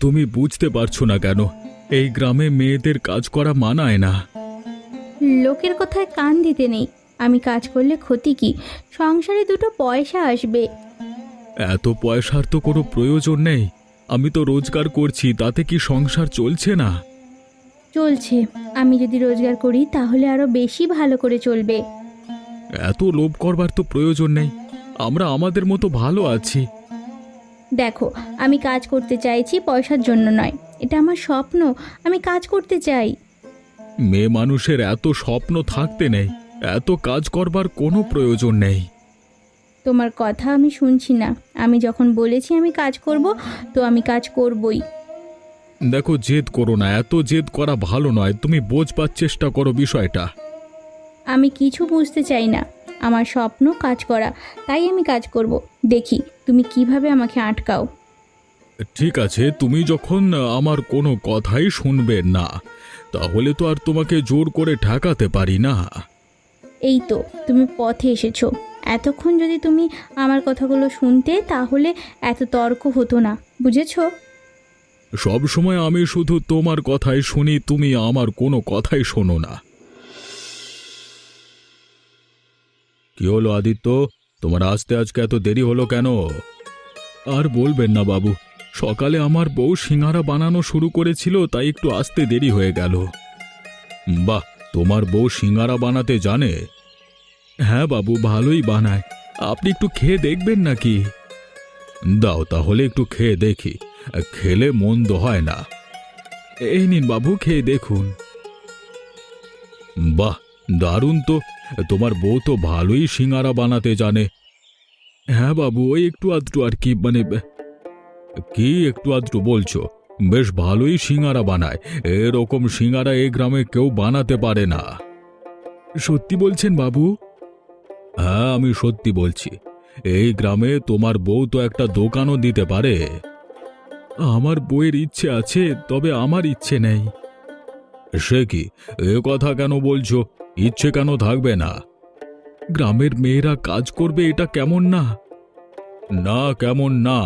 তুমি বুঝতে পারছো না কেন? এই গ্রামে মেয়েদের কাজ করা মানায় না। লোকের কথায় কান দিতে নেই। আমি কাজ করলে ক্ষতি কি? সংসারে দুটো পয়সা আসবে। এত পয়সার তো কোনো প্রয়োজন নেই। আমি তো রোজগার করছি, তাতে কি সংসার চলছে না? চলছে। আমি যদি রোজগার করি তাহলে আরো বেশি ভালো করে চলবে। এত লোভ করবার তো প্রয়োজন নেই। আমরা আমাদের মতো ভালো আছি। দেখো, আমি কাজ করতে চাইছি, পয়সার জন্য নয়। এটা আমার স্বপ্ন। আমি কাজ করতে চাই। মেয়ে মানুষের এত স্বপ্ন থাকতে নেই। এত কাজ করবার কোনো প্রয়োজন নেই। তোমার কথা আমি শুনছি না। আমি যখন বলেছি আমি কাজ করব, তো আমি কাজ করবই। দেখো, জেদ করো না। এত জেদ করা ভালো নয়। তুমি বোঝবার চেষ্টা করো বিষয়টা। আমি কিছু বুঝতে চাই না। আমার স্বপ্ন কাজ করা, তাই আমি কাজ করব। দেখি তুমি কিভাবে আমাকে আটকাও। ঠিক আছে, তুমি যখন আমার কোনো কথাই শুনবে না, তাহলে তো আর তোমাকে জোর করে ঠেকাতে পারি না। এই তো তুমি পথে এসেছো। এতক্ষণ যদি তুমি আমার কথাগুলো শুনতে, তাহলে এত তর্ক হতো না, বুঝেছো? সব সময় আমি শুধু তোমার কথাই শুনি, তুমি আমার কোনো কথাই শোনো না। কি হলো আদিত্য? তোমার আসতে আজকে এত দেরি হলো কেন? আর বলবেন না বাবু, সকালে আমার বউ সিঙ্গারা বানানো শুরু করেছিল, তাই একটু আসতে দেরি হয়ে গেল। বাহ, তোমার বউ সিঙ্গারা বানাতে জানে? হ্যাঁ বাবু, ভালোই বানায়। আপনি একটু খেয়ে দেখবেন নাকি? দাও তাহলে একটু খেয়ে দেখি। খেলে মন্দ হয় না। এই নিন বাবু, খেয়ে দেখুন। বাহ, দারুণ তো। তোমার বউ তো ভালোই সিঙ্গারা বানাতে জানে। হ্যাঁ বাবু, ওই একটু আধটু আর কি, কি একটু আধটু বলছো? বেশ ভালোই সিঙ্গারা বানায়। এরকম সিঙ্গারা এই গ্রামে কেউ বানাতে পারে না। সত্যি বলছেন বাবু? হ্যাঁ, আমি সত্যি বলছি। এই গ্রামে তোমার বউ তো একটা দোকানও দিতে পারে। আমার বউয়ের ইচ্ছে আছে, তবে আমার ইচ্ছে নেই। সে কি? এ কথা কেন বলছো? ইচ্ছে কেন থাকবে না? গ্রামের মেয়েরা কাজ করবে, এটা কেমন না? না, কেমন না?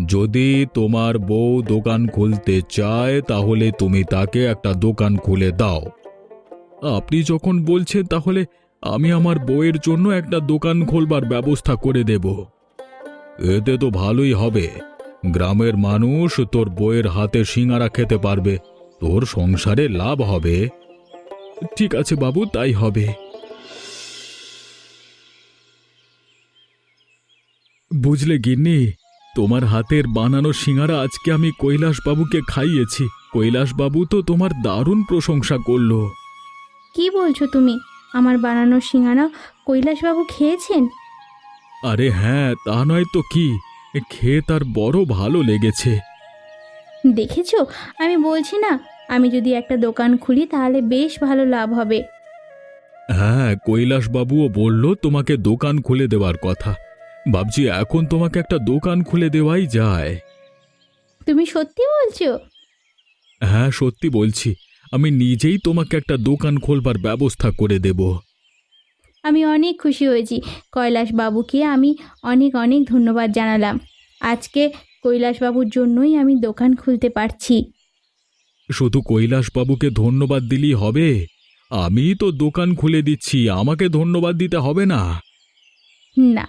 যদি তোমার বউ দোকান খুলতে চায়, তাহলে তুমি তাকে একটা দোকান খুলে দাও। আপনি যখন বলছেন, তাহলে আমি আমার বউয়ের জন্য একটা দোকান খোলবার ব্যবস্থা করে দেব। এতে তো ভালোই হবে। গ্রামের মানুষ তোর বউয়ের হাতে সিঙারা খেতে পারবে। তোর সংসারে লাভ হবে। ঠিক আছে বাবু, তাই হবে। বুঝলে গিন্নি, তোমার হাতের বানানো সিঙারা আজকে আমি কৈলাসবাবুকে খাইয়েছি। কৈলাসবাবু তো তোমার দারুণ প্রশংসা করলো। কি বলছো তুমি? আমার বানানো সিঙ্গারা কৈলাসবাবু খেয়েছেন? আরে হ্যাঁ, তা নয় তো কি। খেয়ে তার বড় ভালো লেগেছে। দেখেছো, আমি বলছি না, আমি যদি একটা দোকান খুলি তাহলে বেশ ভালো লাভ হবে। হ্যাঁ, কৈলাসবাবুও বলল তোমাকে দোকান খুলে দেওয়ার কথা। ভাবছি এখন তোমাকে একটা দোকান খুলে দেওয়াই যায়। তুমি সত্যি বলছো? হ্যাঁ, সত্যি বলছি। আমি নিজেই তোমাকে একটা দোকান খোলবার ব্যবস্থা করে দেব। আমি অনেক খুশি হয়েছি। কৈলাসবাবুকে আমি অনেক অনেক ধন্যবাদ জানালাম। আজকে কৈলাসবাবুর জন্যই আমি দোকান খুলতে পারছি। শুধু কৈলাসবাবুকে ধন্যবাদ দিলেই হবে? আমি তো দোকান খুলে দিচ্ছি, আমাকে ধন্যবাদ দিতে হবে না? না,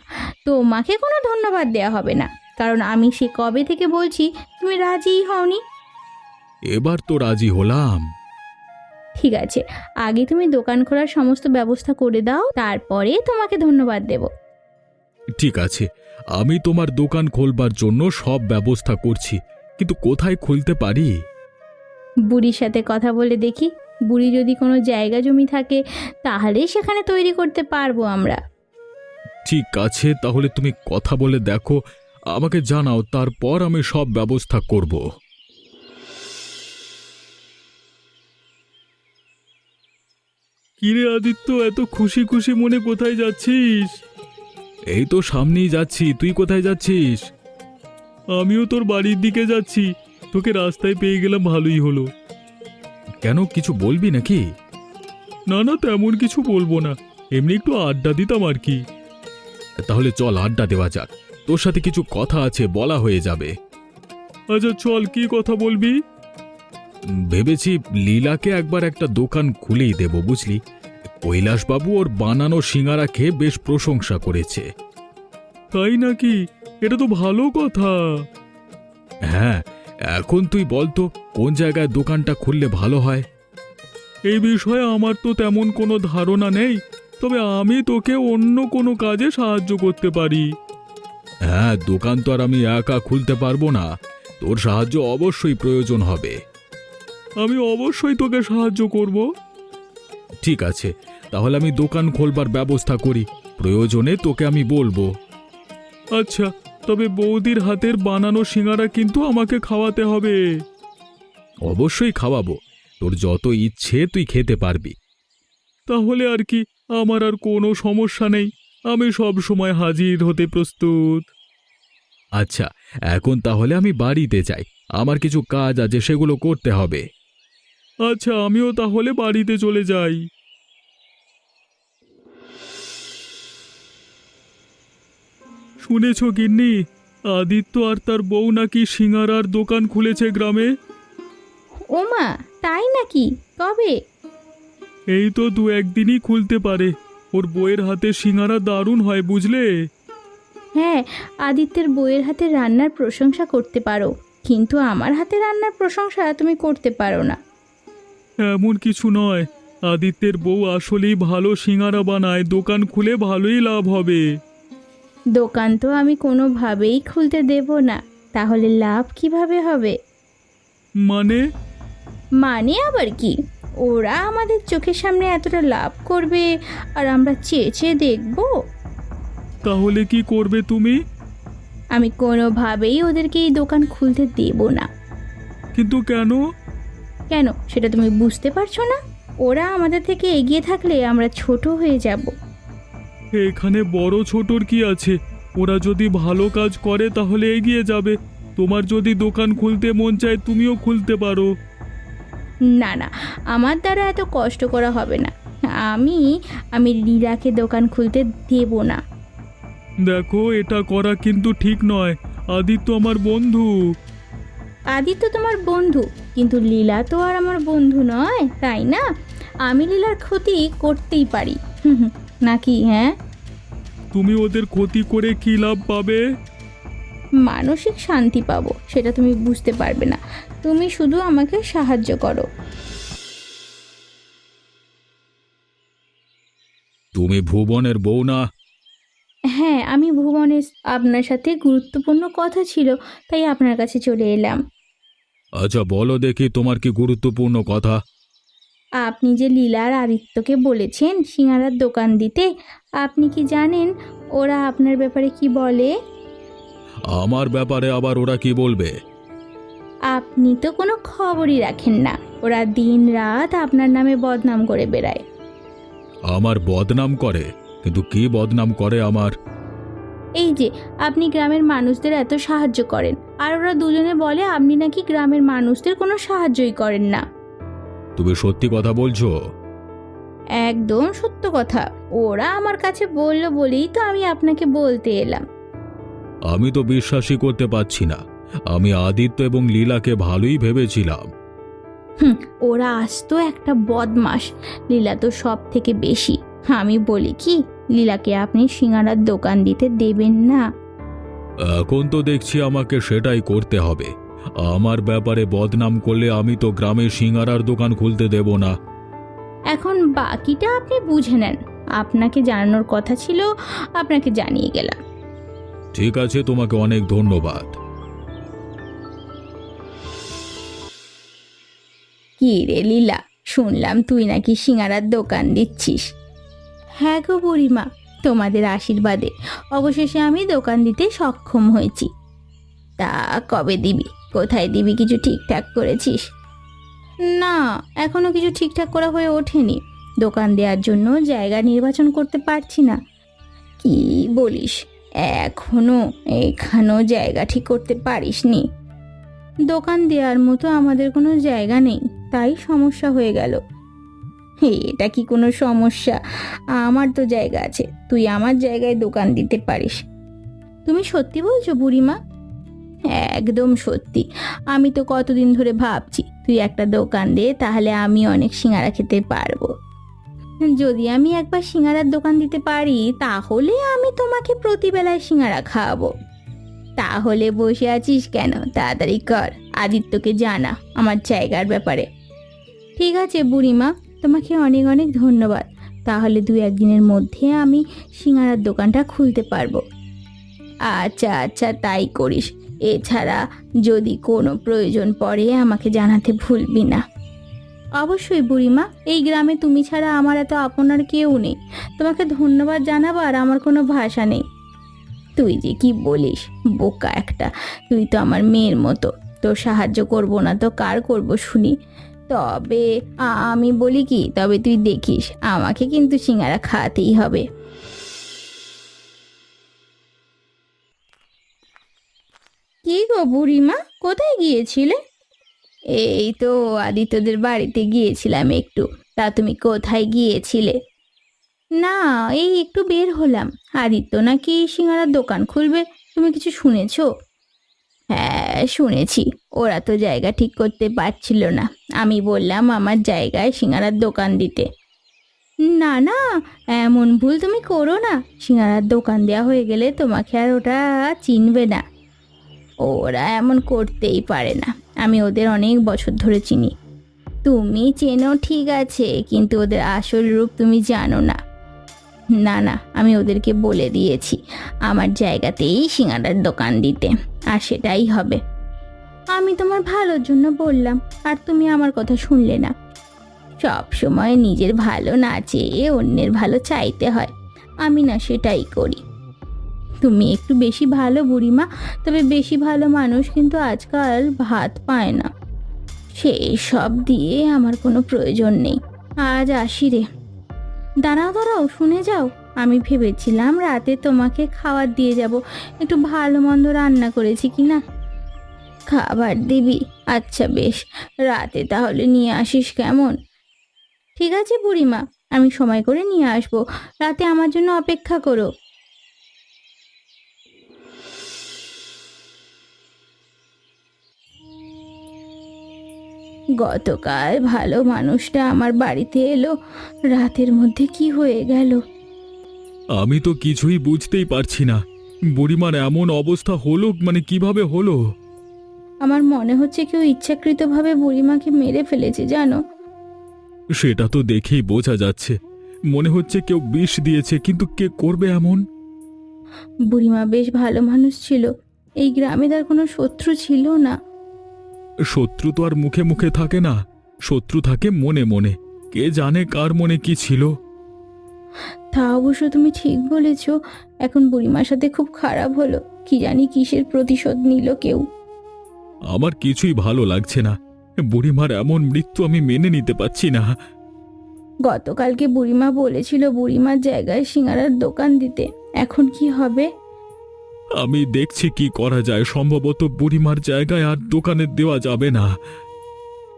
তোমাকে কোনো ধন্যবাদ দেওয়া হবে না, কারণ আমি সে কবে থেকে বলছি, তুমি রাজিই হওনি। এবার তো রাজি হলাম। ঠিক আছে, আগে তুমি দোকান খোলার সমস্ত ব্যবস্থা করে দাও, তারপরে তোমাকে ধন্যবাদ দেব। ঠিক আছে, আমি তোমার দোকান খোলবার জন্য সব ব্যবস্থা করছি, কিন্তু কোথায় খুলতে পারি? বুড়ির সাথে কথা বলে দেখি। বুড়ি যদি কোনো জায়গা জমি থাকে, তাহলে সেখানে তৈরি করতে পারবো আমরা। ঠিক আছে, তাহলে তুমি কথা বলে দেখো, আমাকে জানাও, তারপর আমি সব ব্যবস্থা করব। কিরে আদিত্য, এত খুশি খুশি মনে কোথায় যাচ্ছিস? এই তো সামনেই যাচ্ছি। তুই কোথায় যাচ্ছিস? আমিও তোর বাড়ির দিকে যাচ্ছি। তোকে রাস্তায় পেয়ে গেলাম, ভালোই হলো। কেন, কিছু বলবি নাকি? না না, তেমন কিছু বলবো না। এমনি একটু আড্ডা দিতাম আর কি। তাহলে চল আড্ডা দেওয়া যাক। তোর সাথে কিছু কথা আছে, বলা হয়ে যাবে। আচ্ছা চল, কি কথা বলবি? ভেবেছি লীলাকে একবার একটা দোকান খুলেই দেব, বুঝলি। কৈলাসবাবু ওর বানানো সিঙ্গারা খেয়ে বেশ প্রশংসা করেছে। তাই নাকি? এটা তো ভালো কথা। হ্যাঁ, এখন তুই বলতো কোন জায়গায় দোকানটা খুললে ভালো হয়। এই বিষয়ে আমার তো তেমন কোনো ধারণা নেই, তবে আমি তোকে অন্য কোনো কাজে সাহায্য করতে পারি। হ্যাঁ, দোকান তো আর আমি একা খুলতে পারবো না, তোর সাহায্য অবশ্যই প্রয়োজন হবে। আমি অবশ্যই তোকে সাহায্য করব। ঠিক আছে, তাহলে আমি দোকান খোলবার ব্যবস্থা করি, প্রয়োজনে তোকে আমি বলবো। আচ্ছা, তবে বৌদির হাতের বানানো সিঙ্গারা কিন্তু আমাকে খাওয়াতে হবে। অবশ্যই খাওয়াবো, তোর যত ইচ্ছে তুই খেতে পারবি। তাহলে আর কি, আমার আর কোনো সমস্যা নেই, আমি সব সময় হাজির হতে প্রস্তুত। আচ্ছা, এখন তাহলে আমি বাড়িতে যাই, আমার কিছু কাজ আছে, সেগুলো করতে হবে। আচ্ছা, আমিও তাহলে বাড়িতে চলে যাই। শুনেছ গিন্নি, আদিত্য আর তার বউ নাকি সিঙ্গারার দোকান খুলেছে গ্রামে? ওমা, তাই নাকি? কবে? এই তো দু একদিনই খুলতে পারে। ওর বউয়ের হাতে সিঙ্গারা দারুণ হয়, বুঝলে। হ্যাঁ, আদিত্যের বইয়ের হাতে রান্নার প্রশংসা করতে পারো, কিন্তু আমার হাতে রান্নার প্রশংসা তুমি করতে পারো না। এমন কিছু নয়, আদিত্যের বউ আসলেই ভালো সিঙ্গারা বানায়, দোকান খুলে ভালোই লাভ হবে। দোকান তো আমি কোনোভাবেই খুলতে দেব না, তাহলে লাভ কিভাবে হবে? মানে? মানে আবার কি? ওরা আমাদের চোখের সামনে এতটা লাভ করবে আর আমরা চেয়ে চেয়ে দেখবো? তাহলে কি করবে তুমি? আমি কোনোভাবেই ওদেরকে এই দোকান খুলতে দেব না। কিন্তু কেন? কেন, সেটা তুমি বুঝতে পারছো না? ওরা আমাদের থেকে এগিয়ে থাকলে আমরা ছোট হয়ে যাব। এখানে বড় ছোটর কি আছে? ওরা যদি ভালো কাজ করে তাহলে এগিয়ে যাবে। তোমার যদি দোকান খুলতে মন চায় তুমিও খুলতে পারো। না না, আমার দ্বারা এত কষ্ট করা হবে না। আমি আমি লীলাকে দোকান খুলতে দেব না। দেখো, এটা করা কিন্তু ঠিক নয়। আদিত্য আমার বন্ধু। আদিত্য তোমার বন্ধু, কিন্তু লীলা তো আর আমার বন্ধু নয়, তাই না? আমি লীলার ক্ষতি করতেই পারি। হুম হুম, নাকি? হ্যাঁ, তুমি ওদের ক্ষতি করে কি লাভ পাবে? মানসিক শান্তি পাবো, সেটা তুমি বুঝতে পারবে না। তুমি শুধু আমাকে সাহায্য করো। তুমি ভুবনের বউ না? হ্যাঁ, আমি ভুবনের। আপনার সাথে গুরুত্বপূর্ণ কথা ছিল, তাই আপনার কাছে চলে এলাম। আচ্ছা বলো দেখি, তোমার কি গুরুত্বপূর্ণ কথা? আপনি যে লীলা আর আদিত্যকে বলেছেন সিঙ্গারার দোকান দিতে, আপনি কি জানেন ওরা আপনার ব্যাপারে কি বলে? আমার ব্যাপারে আবার ওরা কি বলবে? আপনি তো কোনো খবরই রাখেন না, ওরা দিন রাত আপনার নামে বদনাম করে বেড়ায়। আমার বদনাম করে? কিন্তু কি বদনাম করে আমার? এই যে, আপনি গ্রামের মানুষদের এত সাহায্য করেন, আর ওরা দুজনে বলে আপনি নাকি গ্রামের মানুষদের কোনো সাহায্যই করেন না। তুমি সত্যি কথা বলছো? একদম সত্য কথা। ওরা আমার কাছে বলল বলেই তো আমি আপনাকে বলতে এলাম। আমি তো বিশ্বাসই করতে পারছি না। আমি আদিত্য এবং লীলাকে ভালোই ভেবেছিলাম। ওরা আসতো একটা বদমাস, লীলা তো সব থেকে বেশি। আমি বলি কি, লীলাকে আপনি সিঙ্গারার দোকান দিতে দেবেন না। এখন তো দেখছি আমাকে সেটাই করতে হবে। আমার ব্যাপারে বদনাম করলে আমি তো গ্রামে সিঙ্গারার দোকান খুলতে দেব না। এখন বাকিটা আপনি বুঝে নেন। আপনাকে জানানোর কথা ছিল, আপনাকে জানিয়ে গেলাম। ঠিক আছে, তোমাকে অনেক ধন্যবাদ। কি রে লীলা, শুনলাম তুই নাকি সিঙ্গারার দোকান দিচ্ছিস। হ্যাঁ গো বুড়িমা, তোমাদের আশীর্বাদে অবশেষে আমি দোকান দিতে সক্ষম হয়েছি। তা কবে দিবি? কোথায় দিবি? কিছু ঠিকঠাক করেছিস? না, এখনো কিছু ঠিকঠাক করা হয়ে ওঠেনি। দোকান দেওয়ার জন্য জায়গা নির্বাচন করতে পারছি না। কি বলিস, এখনো এখানেও জায়গা ঠিক করতে পারিসনি? দোকান দেওয়ার মতো আমাদের কোনো জায়গা নেই, তাই সমস্যা হয়ে গেল। এটা কি কোনো সমস্যা? আমার তো জায়গা আছে, তুই আমার জায়গায় দোকান দিতে পারিস। তুমি সত্যি বলছো বুড়িমা? একদম সত্যি। আমি তো কতদিন ধরে ভাবছি তুই একটা দোকান দে, তাহলে আমি অনেক সিঙ্গারা খেতে পারবো। যদি আমি একবার সিঙ্গারার দোকান দিতে পারি তাহলে আমি তোমাকে প্রতিবেলায় সিঙ্গারা খাওয়াবো। তাহলে বসে আছিস কেন, তাড়াতাড়ি কর, আদিত্যকে জানা আমার জায়গার ব্যাপারে। ঠিক আছে বুড়িমা, তোমাকে অনেক অনেক ধন্যবাদ। তাহলে 2-1 দিনের মধ্যে আমি সিঙ্গারার দোকানটা খুলতে পারবো। আচ্ছা আচ্ছা, তাই করিস। এছাড়া যদি কোনো প্রয়োজন পড়ে আমাকে জানাতে ভুলবি না। অবশ্যই বুড়িমা, এই গ্রামে তুমি ছাড়া আমার এত আপনার কেউ নেই। তোমাকে ধন্যবাদ জানাবার আমার কোনো ভাষা নেই। তুই যে কি বলিস, বোকা একটা। তুই তো আমার মেয়ের মতো, তোর সাহায্য করব না তো কার করব শুনি। তবে আমি বলি কি, তবে তুই দেখিস আমাকে কিন্তু সিঙ্গারা খাওয়াতেই হবে। কি গো বুড়িমা, কোথায় গিয়েছিলে? এই তো আদিত্যদের বাড়িতে গিয়েছিলাম একটু। তা তুমি কোথায় গিয়েছিলে? না, এই একটু বের হলাম। আদিত্য নাকি সিঙ্গারার দোকান খুলবে, তুমি কিছু শুনেছো? হ্যাঁ শুনেছি, ওরা তো জায়গা ঠিক করতে পারছিল না। আমি বললাম আমার জায়গায় সিঙ্গারার দোকান দিতে। না না, এমন ভুল তুমি করো না। সিঙ্গারার দোকান দেওয়া হয়ে গেলে তোমাকে আর ওটা চিনবে না। ওরা এমন করতেই পারে না, আমি ওদের অনেক বছর ধরে চিনি। তুমি চেনো ঠিক আছে, কিন্তু ওদের আসল রূপ তুমি জানো না। না না, আমি ওদেরকে বলে দিয়েছি আমার জায়গাতেই সিঙ্গারার দোকান দিতে, আর সেটাই হবে। আমি তোমার ভালোর জন্য বললাম, আর তুমি আমার কথা শুনলে না। সব সময় নিজের ভালো না চেয়ে অন্যের ভালো চাইতে হয়, আমি না সেটাই করি। তুমি একটু বেশি ভালো বুড়িমা, তবে বেশি ভালো মানুষ কিন্তু আজকাল ভাত পায় না। সেই সব দিয়ে আমার কোনো প্রয়োজন নেই। আজ আসি রে। দাঁড়াও দাঁড়াও, শুনে যাও। আমি ভেবেছিলাম রাতে তোমাকে খাবার দিয়ে যাব, একটু ভালো মন্দ রান্না করেছি কি না। খাবার দিবি? আচ্ছা বেশ, রাতে তাহলে নিয়ে আসিস কেমন? ঠিক আছে বুড়িমা, আমি সময় করে নিয়ে আসবো। রাতে আমার জন্য অপেক্ষা করো। গতকাল ভালো মানুষটা আমার বাড়িতে এলো, রাতের মধ্যে কি হয়ে গেল? আমি তো কিছুই বুঝতেই পারছি না। বুড়িমার এমন অবস্থা হলো, মানে কিভাবে হলো? আমার মনে হচ্ছে কেউ ইচ্ছাকৃতভাবে বুড়িমাকে মেরে ফেলেছে জানো। সেটা তো দেখেই বোঝা যাচ্ছে। মনে হচ্ছে কেউ বিষ দিয়েছে, কিন্তু কে করবে এমন? বুড়িমা বেশ ভালো মানুষ ছিল, এই গ্রামে তার কোনো শত্রু ছিল না। শত্রু তো আর মুখে মুখে থাকে না, শত্রু থাকে মনে মনে। কে জানে কার মনে কি ছিল। তা অবশ্য তুমি ঠিক বলেছ। এখন বুড়িমার সাথে খুব খারাপ হলো, কি জানি কিসের প্রতিশোধ নিল কেউ। আমার কিছুই ভালো লাগছে না। বুড়িমার এমন মৃত্যু আমি মেনে নিতে পারছি না। গতকালকে বুড়িমা বলেছিল বুড়িমার জায়গায় সিঙ্গারার দোকান দিতে, এখন কি হবে? আমি দেখছি কি করা যায়। সম্ভবত বুড়িমার জায়গায় আর দোকানে দেওয়া যাবে না।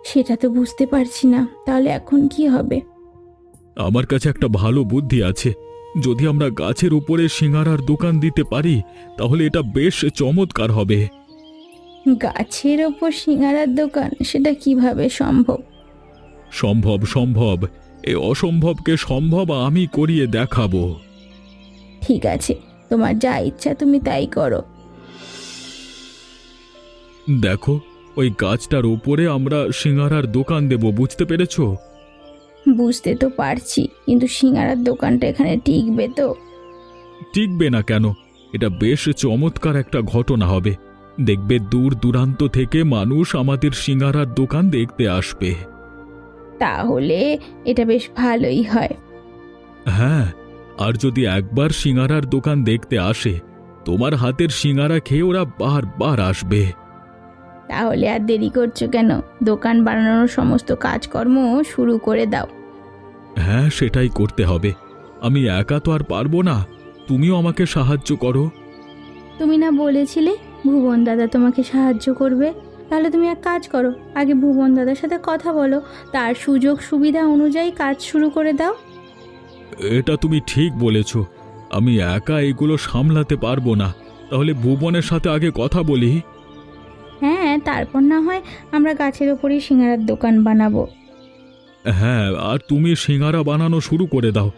সেটা তো বুঝতে পারছি না, তাহলে এখন কি হবে? আমার কাছে একটা ভালো বুদ্ধি আছে। যদি আমরা গাছের উপরে সিঙ্গারার দোকান দিতে পারি তাহলে এটা বেশ চমৎকার হবে। গাছের ওপর সিঙ্গারার দোকান, সেটা কিভাবে সম্ভব? সম্ভব সম্ভব, এই অসম্ভবকে সম্ভব আমি করিয়ে দেখাবো। ঠিক আছে, তোমার যা ইচ্ছা তুমি তাই করো। দেখো, ওই গাছটার উপরে আমরা সিঙ্গারার দোকান দেব, বুঝতে পেরেছো? বুঝতে তো পারছি, কিন্তু সিঙ্গারার দোকানটা এখানে টিকবে তো? টিকবে না কেন? এটা বেশ চমৎকার একটা ঘটনা হবে। দেখবে দূর দূরান্ত থেকে মানুষ আমাদের সিঙ্গারার দোকান দেখতে আসবে। তাহলে এটা বেশ ভালোই হয়। হ্যাঁ, আর যদি একবার সিঙ্গারার দোকান দেখতে আসে, তোমার হাতের সিঙ্গারা খেয়ে ওরা বারবার আসবে। তাহলে আর দেরি করছো কেন? দোকান বানানোর সমস্ত কাজকর্ম শুরু করে দাও। হ্যাঁ, সেটাই করতে হবে। আমি একা তো আর পারবো না, তুমিও আমাকে সাহায্য করো। তুমি না বলেছিলে ভুবন দাদা তোমাকে সাহায্য করবে? তাহলে তুমি এক কাজ করো, আগে ভুবন দাদার সাথে কথা বলো, তার সুযোগ সুবিধা অনুযায়ী কাজ শুরু করে দাও। এটা তুমি ঠিক বলেছ। আমি একা এগুলো সামলাতে পারবো না। তাহলে ভুবনের সাথে আগে কথা বলি। হ্যাঁ, তারপর না হয় আমরা গাছের ওপরেই সিঙ্গারার দোকান বানাবো। হ্যাঁ, আর তুমি সিঙারা বানানো শুরু করে দাও।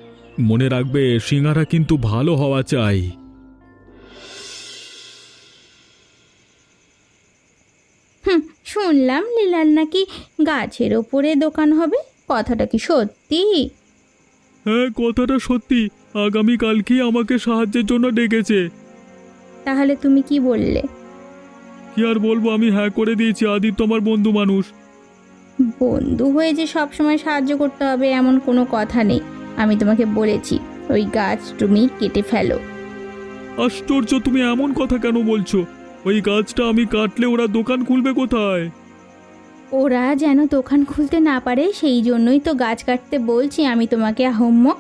মনে রাখবে সিঙারা কিন্তু ভালো হওয়া চাই। হুম, শুনলাম লীলার নাকি গাছের ওপরে দোকান হবে, কথাটা কি সত্যি? হ্যাঁ, কথাটা সত্যি। আগামীকালকেই আমাকে সাহায্যের জন্য ডেকেছে। তাহলে তুমি কি বললে? কি আর বলবো, আমি হ্যাঁ করে দিয়েছি। আদিত্য আমার বন্ধু মানুষ। বন্ধু হয়ে যে সব সময় সাহায্য করতে হবে এমন কোনো কথা নেই। আমি তোমাকে বলেছি ওই গাছ তুমি কেটে ফেলো। আশ্চর্য, তুমি এমন কথা কেন বলছো? ওই গাছটা আমি কাটলে ওরা দোকান খুলবে কোথায়? ওরা যেন দোকান খুলতে না পারে সেই জন্যই তো গাছ কাটতে বলছি আমি তোমাকে, আহম্মক।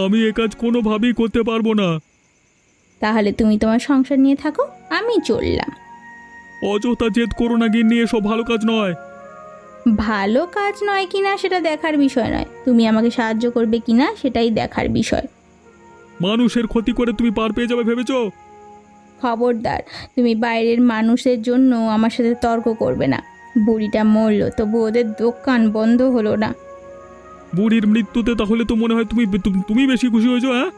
আমি এ কাজ কোনোভাবেই করতে পারবো না। তাহলে তুমি তোমার সংসার নিয়ে থাকো, আমি চললাম। অযথা জেদ করো না গিন্নি, এসব ভালো কাজ নয়। ভালো কাজ নয় কিনা সেটা দেখার বিষয় নয়, তুমি আমাকে সাহায্য করবে কিনা সেটাই দেখার বিষয়। মানুষের ক্ষতি করে তুমি পার পেয়ে যাবে ভেবেছো? খবরদার, তুমি বাইরের মানুষের জন্য আমার সাথে তর্ক করবে না। বুড়িটা মরলো তবু ওদের দোকান বন্ধ হলো না। বুড়ির মৃত্যুতে তাহলে তো মনে হয় তুমি বেশি খুশি হয়েছো, হ্যাঁ?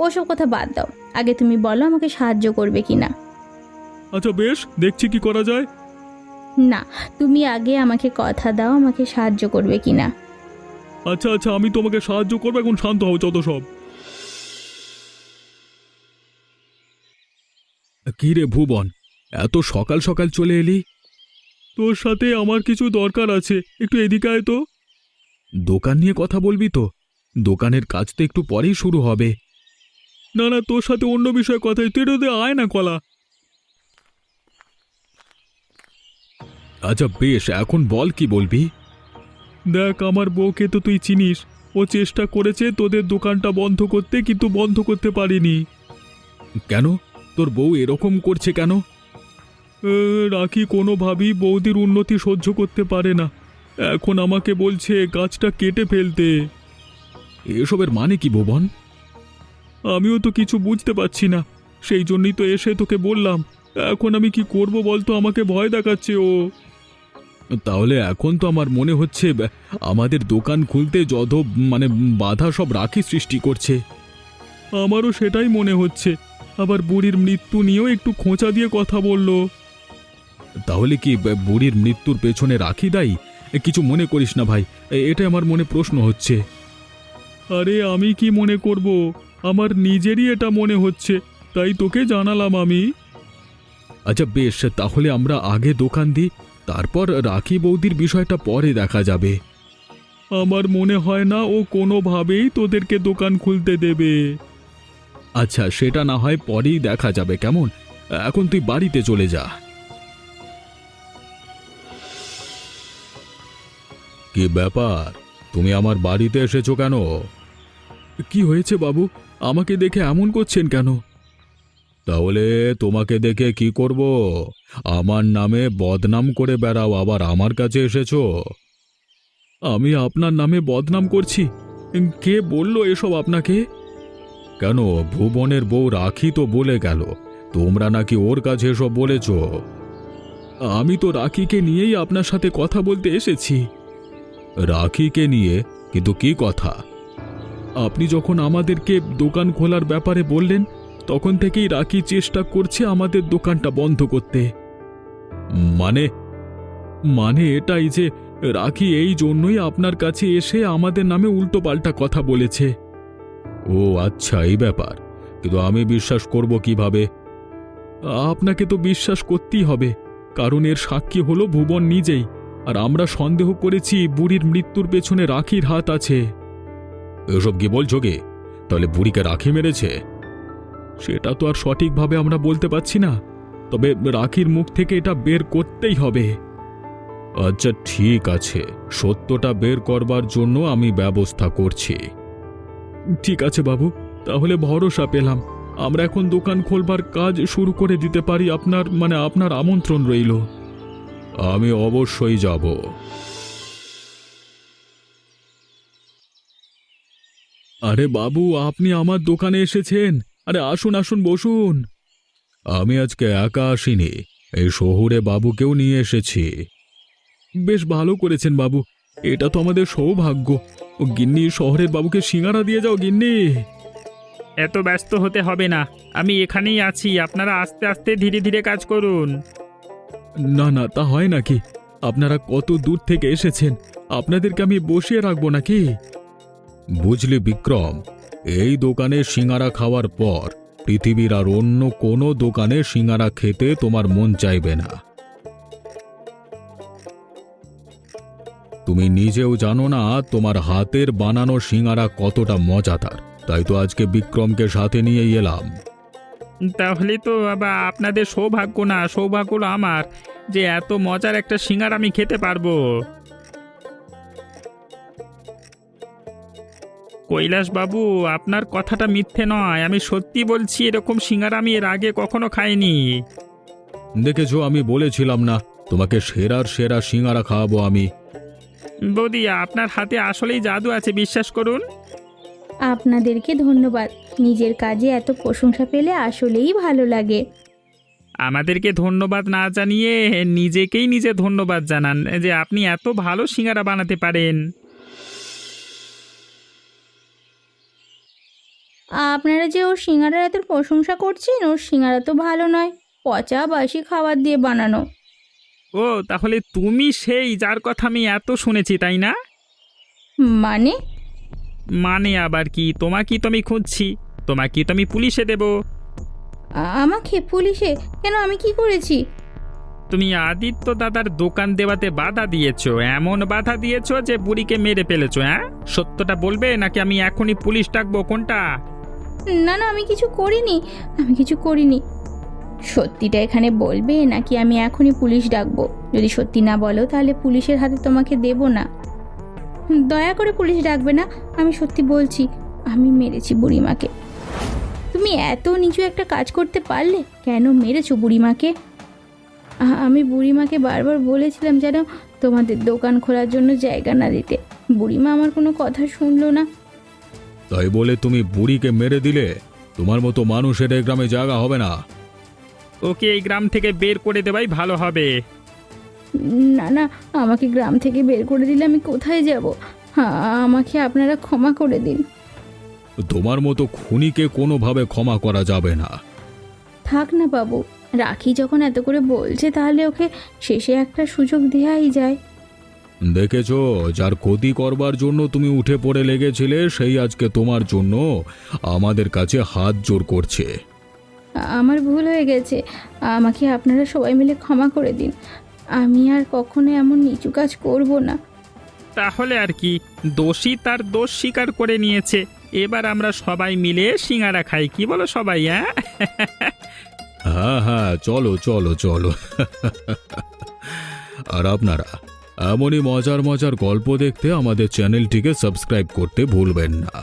ওসব কথা বাদ দাও, আগে তুমি বলো আমাকে সাহায্য করবে কিনা। আচ্ছা বেশ, দেখছি কি করা যায়। না, তুমি আগে আমাকে কথা দাও আমাকে সাহায্য করবে কিনা। আচ্ছা আচ্ছা, আমি তোমাকে সাহায্য করবো, এখন শান্ত হও যত সব। কি রে ভুবন, এত সকাল সকাল চলে এলি? তোর সাথে আমার কিছু দরকার আছে, একটু এদিকে আয় তো। দোকান নিয়ে কথা বলবি তো? দোকানের কাজ তো একটু পরেই শুরু হবে। না না, তোর সাথে অন্য বিষয়ে কথা, তুই তো আয় না কলা। আচ্ছা বেশ, এখন বল কি বলবি। দেখ, আমার বউকে তো তুই চিনিস। ও চেষ্টা করেছে তোদের দোকানটা বন্ধ করতে, কিন্তু বন্ধ করতে পারিনি। কেন? তোর বউ এরকম করছে কেন? রাখি কোনোভাবেই বৌদির উন্নতি সহ্য করতে পারে না। এখন আমাকে বলছে গাছটা কেটে ফেলতে। এসবের মানে কি ভুবন? আমিও তো কিছু বুঝতে পারছি না, সেই জন্যই তো এসে তোকে বললাম। এখন আমি কি করব বলতো, আমাকে ভয় দেখাচ্ছে ও। তাহলে এখন তো আমার মনে হচ্ছে আমাদের দোকান খুলতে যত বাধা সব রাখি সৃষ্টি করছে। আমারও সেটাই মনে হচ্ছে। আবার বুড়ির মৃত্যু নিয়েও একটু খোঁচা দিয়ে কথা বলল। তাহলে কি বুড়ির মৃত্যুর পেছনে রাখি দায়ী? কিছু মনে করিস না ভাই, এটা আমার মনে প্রশ্ন হচ্ছে। আরে আমি কি মনে করব, আমার নিজেরই এটা মনে হচ্ছে, তাই তোকে জানালাম আমি। আচ্ছা বেশ, তাহলে আমরা আগে দোকান দিই, তারপর রাখি বৌদির বিষয়টা পরে দেখা যাবে। আমার মনে হয় না ও কোনোভাবেই তোদেরকে দোকান খুলতে দেবে। আচ্ছা সেটা না হয় পরেই দেখা যাবে, কেমন? এখন তুই বাড়িতে চলে যা। কি ব্যাপার, তুমি আমার বাড়িতে এসেছো কেন? কি হয়েছে বাবু, আমাকে দেখে এমন করছেন কেন? তাহলে তোমাকে দেখে কি করব? আমার নামে বদনাম করে বেড়াও, আবার আমার কাছে এসেছো? আমি আপনার নামে বদনাম করছি? কে বললো এসব আপনাকে? কেন, ভুবনের বউ রাখি তো বলে গেল তোমরা নাকি ওর কাছে এসব বলেছ। আমি তো রাখিকে নিয়েই আপনার সাথে কথা বলতে এসেছি। রাখিকে নিয়ে? কিন্তু কি কথা? আপনি যখন আমাদেরকে দোকান খোলার ব্যাপারে বললেন, তখন থেকেই রাখি চেষ্টা করছে আমাদের দোকানটা বন্ধ করতে। মানে? মানে এটাই যে রাখি এই জন্যই আপনার কাছে এসে আমাদের নামে উল্টোপাল্টা কথা বলেছে। ও আচ্ছা, এই ব্যাপার। কিন্তু আমি বিশ্বাস করব কিভাবে? আপনাকে তো বিশ্বাস করতেই হবে, কারণ এর সাক্ষী হলো ভুবন নিজেই। আর আমরা সন্দেহ করেছি বুড়ির মৃত্যুর পেছনে রাখির হাত আছে। এসব কি বলছো গে? তাহলে বুড়িকে রাখি মেরেছে? সেটা তো আর সঠিকভাবে আমরা বলতে পারছি না, তবে রাখির মুখ থেকে এটা বের করতেই হবে। আচ্ছা ঠিক আছে, সত্যটা বের করবার জন্য আমি ব্যবস্থা করছি। ঠিক আছে বাবু, তাহলে ভরসা পেলাম। আমরা এখন দোকান খোলবার কাজ শুরু করে দিতে পারি, আপনার আমন্ত্রণ রইল। আমি অবশ্যই যাব। আরে বাবু, আপনি আমার দোকানে এসেছেন? আরে আসুন আসুন, বসুন। আমি আজকে একা আসিনি, এই শহুরে বাবুকেও নিয়ে এসেছি। বেশ ভালো করেছেন বাবু, এটা তো আমাদের সৌভাগ্য। ও গিন্নি, শহরের বাবুকে সিঙ্গারা দিয়ে যাও গিন্নি। এত ব্যস্ত হতে হবে না, আমি এখানেই আছি, আপনারা আস্তে আস্তে ধীরে ধীরে কাজ করুন। না না, তা হয় নাকি? আপনারা কত দূর থেকে এসেছেন, আপনাদেরকে আমি বসিয়ে রাখবো নাকি? বুঝলি বিক্রম, এই দোকানে সিঙ্গারা খাওয়ার পর পৃথিবীর আর অন্য কোনো দোকানে সিঙ্গারা খেতে তোমার মন চাইবে না। তুমি নিজেও জানো না তোমার হাতের বানানো সিঙ্গারা কতটা মজাদার, তাই তো আজকে বিক্রমকে সাথে নিয়ে এলাম। তাহলে তো বাবা আপনাদের সৌভাগ্য না, সৌভাগ্য হলো আমার যে এত মজার একটা সিঙ্গারা আমি খেতে পারবো। কৈলাস বাবু, আপনার কথাটা মিথ্যে নয়, আমি সত্যি বলছি, এরকম সিঙ্গারা আমি এর আগে কখনো খাইনি। দেখেছো, আমি বলেছিলাম না তোমাকে সেরার সেরা সিঙ্গারা খাওয়াবো আমি। বৌদি, আপনার হাতে আসলেই জাদু আছে, বিশ্বাস করুন। আপনাদেরকে ধন্যবাদ। নিজের কাজে এত প্রশংসা পেলে আসলেই ভালো লাগে। আমাদেরকে ধন্যবাদ না জানিয়ে নিজেকেই নিজে ধন্যবাদ জানান যে আপনি এত ভালো সিঙ্গারা বানাতে পারেন। আপনারা যে ওর সিঙ্গারার এত প্রশংসা করছেন, ওর সিঙ্গারা তো ভালো নয়, পচা বাসি খাবার দিয়ে বানানো। ও, তাহলে তুমি সেই যার কথা আমি এত শুনেছি, তাই না? মানে? মানে আবার কি? তোমাকেই তো আমি খুঁজছি, তোমাকেই তো আমি পুলিশে দেব। আমাকে পুলিশে কেন? আমি কি করেছি? তুমি আদিত্য দাদার দোকান দেওয়াতে বাধা দিয়েছো, এমন বাধা দিয়েছো যে বুড়িকে মেরে ফেলেছো। হ্যাঁ, সত্যটা বলবে নাকি আমি এখনই পুলিশ ডাকবো, কোনটা? না না, আমি কিছু করিনি, আমি কিছু করিনি। সত্যিটা এখানে বলবে নাকি আমি এখনই পুলিশ ডাকবো? যদি সত্যি না বলো তাহলে পুলিশের হাতে তোমাকে দেব না। দয়া করে পুলিশ ডাকবে না, আমি সত্যি বলছি, আমি মেরেছি বুড়িমাকে। তুমি এত নিচু একটা কাজ করতে পারলে? কেন মেরেছো বুড়িমাকে? আমি বুড়িমাকে বারবার বলেছিলাম যেন তোমাদের দোকান খোলার জন্য জায়গা না দিতে। বুড়িমা আমার কোনো কথা শুনলো না। তাই বলে তুমি বুড়িকে মেরে দিলে? তোমার মতো মানুষের এই গ্রামে জায়গা হবে না। ওকে এই গ্রাম থেকে বের করে দেওয়াই ভালো হবে। না না, আমাকে গ্রাম থেকে বের করে দিলে আমি কোথায় যাব? আমাকে আপনারা ক্ষমা করে দিন। তোমার মতো খুনিকে কোনোভাবে ক্ষমা করা যাবে না। থাক না বাবু, রাখি যখন এত করে বলছে তাহলে ওকে শেষে একটা সুযোগ দেওয়াই যায়। দেখেছো, যার ক্ষতি করবার জন্য তুমি উঠে পড়ে লেগেছিলে সেই আজকে তোমার জন্য আমাদের কাছে হাত জোড় করছে। আমার ভুল হয়ে গেছে, আমাকে আপনারা সবাই মিলে ক্ষমা করে দিন। আমি আর কখনো এমন নিচু কাজ করব না। তাহলে আর কি, দোষী তার দোষ স্বীকার করে নিয়েছে, এবার আমরা সবাই মিলে সিঙ্গারা খাই, কি বলো সবাই? হ্যাঁ হ্যাঁ হ্যাঁ, চলো চলো চলো। আর আপনারা এমনই মজার মজার গল্প দেখতে আমাদের চ্যানেলটিকে সাবস্ক্রাইব করতে ভুলবেন না।